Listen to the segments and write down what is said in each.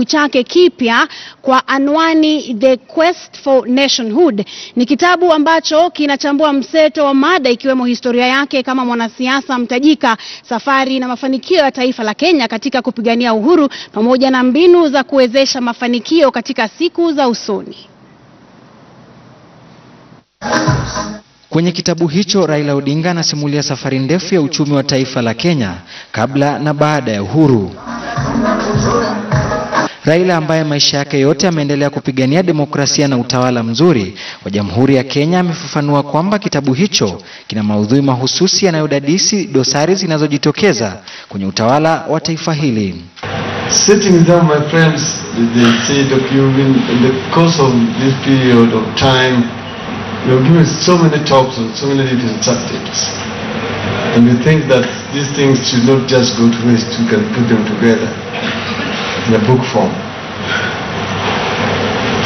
chake kipya kwa anwani The Quest for Nationhood. Ni kitabu ambacho kinachambua mseto wa mada ikiwemo historia yake kama mwanasiasa mtajika, safari na mafanikio ya taifa la Kenya katika kupigania uhuru pamoja na mbinu za kuwezesha mafanikio katika siku za usoni. Kwenye kitabu hicho, Raila Odinga anasimulia safari ndefu ya uchumi wa taifa la Kenya kabla na baada ya uhuru. Raila ambaye maisha yake yote ameendelea kupigania demokrasia na utawala mzuri wa Jamhuri ya Kenya amefafanua kwamba kitabu hicho kina maudhui mahususi yanayodadisi dosari zinazojitokeza kwenye utawala wa taifa hili. Sitting down, my friends, they said, okay, in the course of this period of time, you've given so many talks on so many different subjects. And we think that these things should not just go to waste, we can put them together in a book form.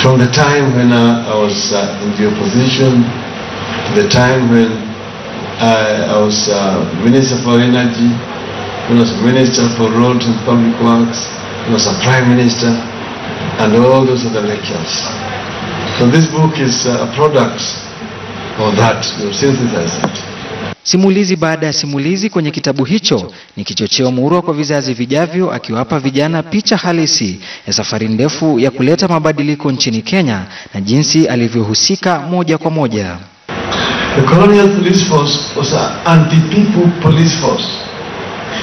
From the time when I was in the opposition, to the time when I was Minister for Energy, when I was Minister for Roads and Public Works, when I was a Prime Minister, and all those other lectures. So this book is a product of that, we've synthesized it. Simulizi baada ya simulizi kwenye kitabu hicho ni kichocheo murwa kwa vizazi vijavyo, akiwapa vijana picha halisi ya safari ndefu ya kuleta mabadiliko nchini Kenya na jinsi alivyohusika moja kwa moja. The colonial police force was an anti-people police force.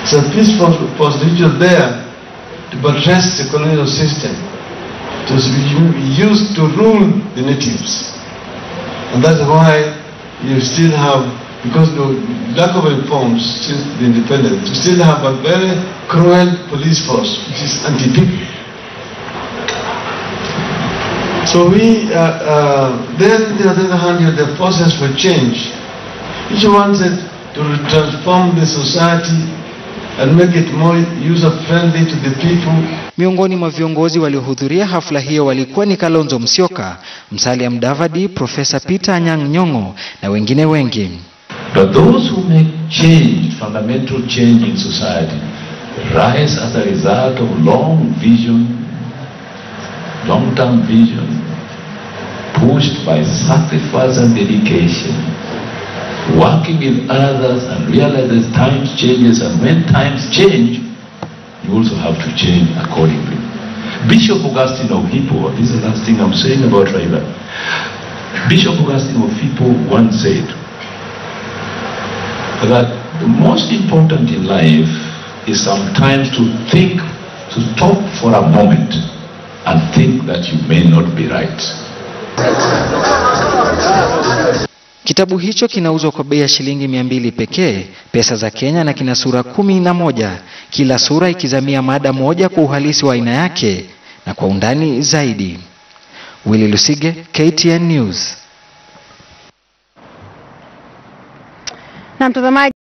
It's a police force which was there to buttress the colonial system. It was used to rule the natives. And that's why you still have, because the lack of reforms since the independence, you still have a very cruel police force which is anti-people. So we, then on the other hand, you have the process for change, which wanted to transform the society and make it more user-friendly to the people. Miongoni mwa viongozi waliohudhuria hafla hiyo walikuwa ni Kalonzo Musyoka, Musalia Mudavadi, Professor Peter Anyang' Nyong'o na wengine wengi. But those who make change, fundamental change in society, rise as a result of long-term vision, pushed by sacrifice and dedication, working with others and realize that times changes, and when times change, you also have to change accordingly. Bishop Augustine of Hippo, this is the last thing I'm saying about Raila. Bishop Augustine of Hippo once said that the most important in life is sometimes to think, to stop for a moment and think that you may not be right. Kitabu hicho kinauzwa kwa bei ya shilingi 200 pekee, pesa za Kenya, na kina sura 11, kila sura ikizamia mada moja kwa uhalisi wa aina yake na kwa undani zaidi. Willy Lusige, KTN News. Na mtazamaji